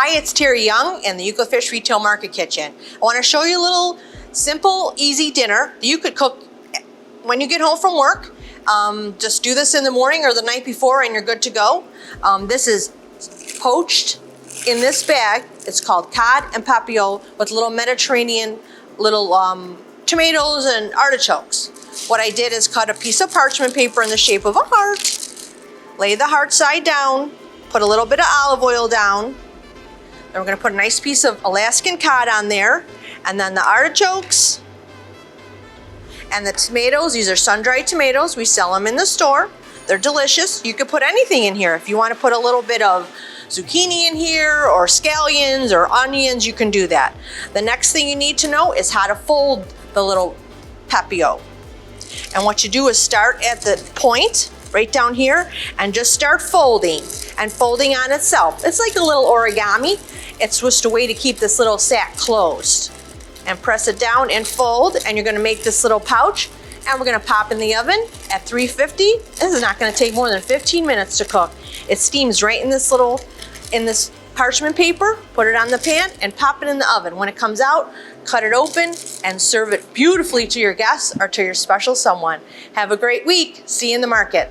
Hi, it's Terrie Young in the Euclid Fish Retail Market Kitchen. I want to show you a little simple, easy dinner that you could cook when you get home from work. Just do this in the morning or the night before and you're good to go. This is poached in this bag. It's called Cod En Papillote with little Mediterranean little tomatoes and artichokes. What I did is cut a piece of parchment paper in the shape of a heart, lay the heart side down, put a little bit of olive oil down. Then we're gonna put a nice piece of Alaskan cod on there, and then the artichokes and the tomatoes. These are sun-dried tomatoes. We sell them in the store. They're delicious. You could put anything in here. If you want to put a little bit of zucchini in here or scallions or onions, you can do that. The next thing you need to know is how to fold the little papillote. And what you do is start at the point right down here and just start folding and folding on itself. It's like a little origami. It's just a way to keep this little sack closed. And press it down and fold, and you're gonna make this little pouch, and we're gonna pop in the oven at 350. This is not gonna take more than 15 minutes to cook. It steams right in this parchment paper, put it on the pan and pop it in the oven. When it comes out, cut it open and serve it beautifully to your guests or to your special someone. Have a great week. See you in the market.